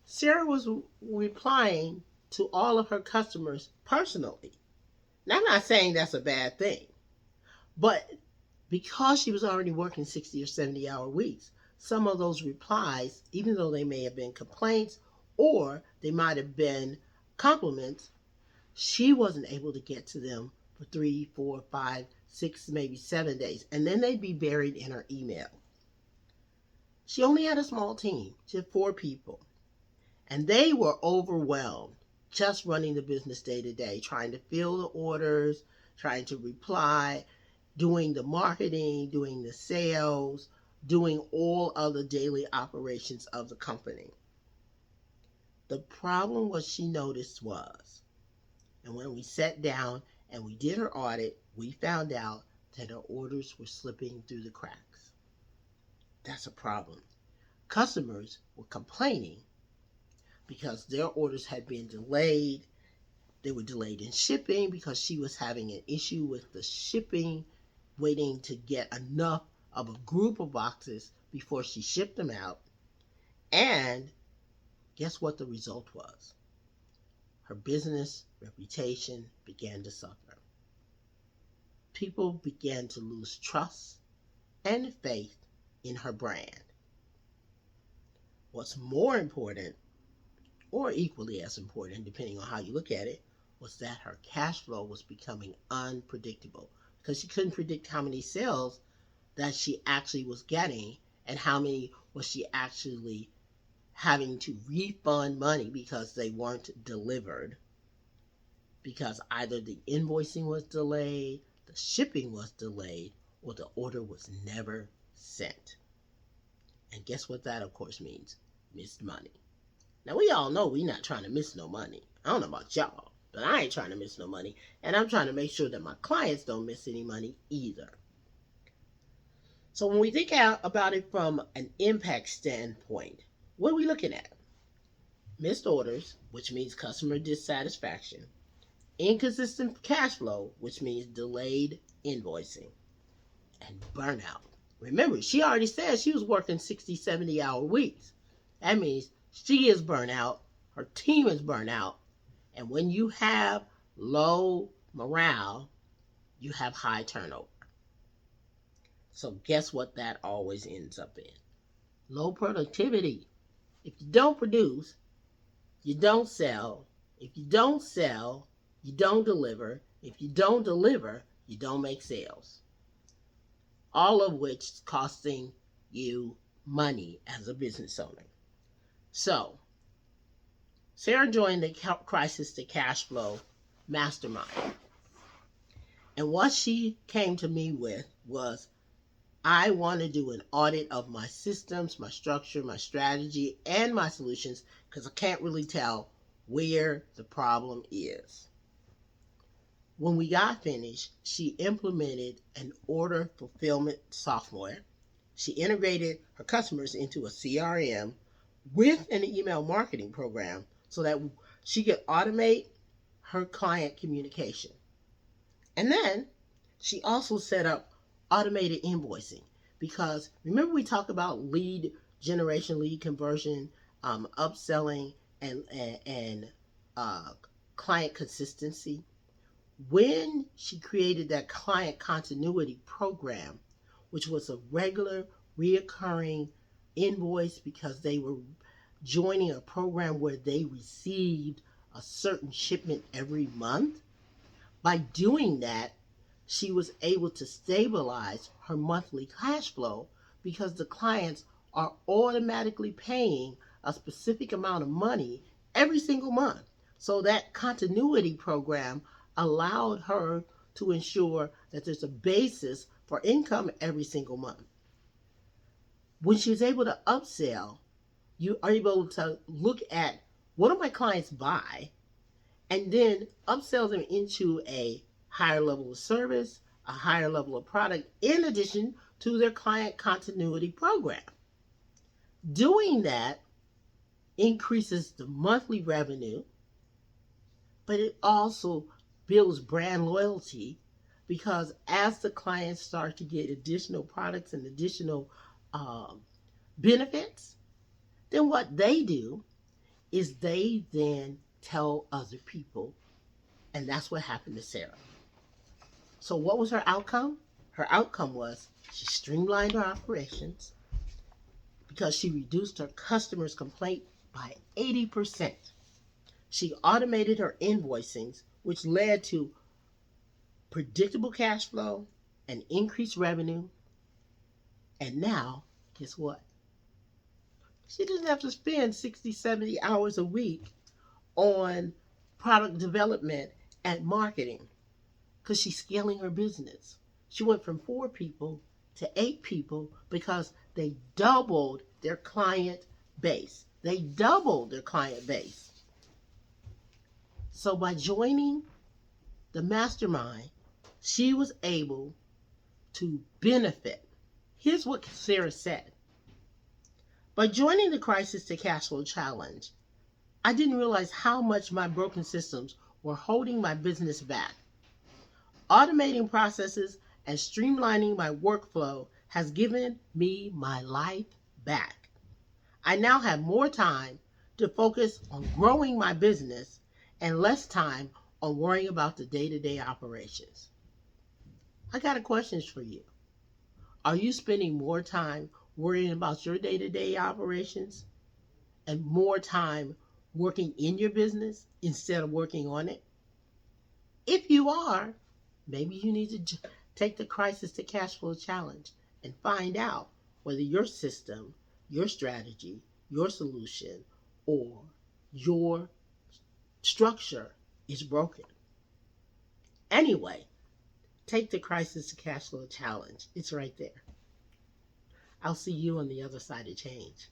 Sarah was replying to all of her customers personally. Now, I'm not saying that's a bad thing, but because she was already working 60 or 70-hour weeks, some of those replies, even though they may have been complaints or they might have been compliments, she wasn't able to get to them for 3, 4, 5, 6, maybe 7 days. And then they'd be buried in her email. She only had a small team. She had 4 people. And they were overwhelmed just running the business day to day, trying to fill the orders, trying to reply, doing the marketing, doing the sales, doing all of the daily operations of the company. The problem what she noticed was, and when we sat down and we did her audit, we found out that her orders were slipping through the cracks. That's a problem. Customers were complaining because their orders had been delayed. They were delayed in shipping because she was having an issue with the shipping, waiting to get enough of a group of boxes before she shipped them out. And guess what the result was? Her business reputation began to suffer. People began to lose trust and faith in her brand. What's more important, or equally as important, depending on how you look at it, was that her cash flow was becoming unpredictable because she couldn't predict how many sales that she actually was getting and how many was she actually having to refund money because they weren't delivered, because either the invoicing was delayed, the shipping was delayed, or the order was never sent. And guess what that, of course, means? Missed money. Now, we all know we're not trying to miss no money. I don't know about y'all, but I ain't trying to miss no money. And I'm trying to make sure that my clients don't miss any money either. So when we think about it from an impact standpoint, what are we looking at? Missed orders, which means customer dissatisfaction. Inconsistent cash flow, which means delayed invoicing. And burnout. Remember, she already said she was working 60, 70-hour weeks. That means she is burnt out, her team is burnt out, and when you have low morale, you have high turnover. So guess what that always ends up in? Low productivity. If you don't produce, you don't sell. If you don't sell, you don't deliver. If you don't deliver, you don't make sales. All of which is costing you money as a business owner. So, Sarah joined the Crisis to Cash Flow Mastermind. And what she came to me with was, I want to do an audit of my systems, my structure, my strategy, and my solutions because I can't really tell where the problem is. When we got finished, she implemented an order fulfillment software. She integrated her customers into a CRM with an email marketing program so that she could automate her client communication. And then she also set up automated invoicing because remember we talked about lead generation, lead conversion, upselling, and client consistency. When she created that client continuity program, which was a regular, reoccurring invoice because they were joining a program where they received a certain shipment every month, by doing that, she was able to stabilize her monthly cash flow because the clients are automatically paying a specific amount of money every single month. So that continuity program allowed her to ensure that there's a basis for income every single month. When she was able to upsell, you are able to look at what do my clients buy and then upsell them into a higher level of service, a higher level of product, in addition to their client continuity program. Doing that increases the monthly revenue, but it also builds brand loyalty because as the clients start to get additional products and additional benefits, then what they do is they then tell other people. And that's what happened to Sarah. So what was her outcome? Her outcome was she streamlined her operations because she reduced her customers' complaint by 80%. She automated her invoicing, which led to predictable cash flow and increased revenue. And now, guess what? She doesn't have to spend 60, 70 hours a week on product development and marketing because she's scaling her business. She went from 4 people to 8 people because they doubled their client base. They doubled their client base. So by joining the mastermind, she was able to benefit. Here's what Sarah said. By joining the Crisis to Cashflow Challenge, I didn't realize how much my broken systems were holding my business back. Automating processes and streamlining my workflow has given me my life back. I now have more time to focus on growing my business and less time on worrying about the day-to-day operations. I got a question for you. Are you spending more time worrying about your day-to-day operations and more time working in your business instead of working on it? If you are, maybe you need to take the Crisis to Cashflow Challenge and find out whether your system, your strategy, your solution, or your structure is broken. Anyway, take the Crisis to Cashflow Challenge. It's right there. I'll see you on the other side of change.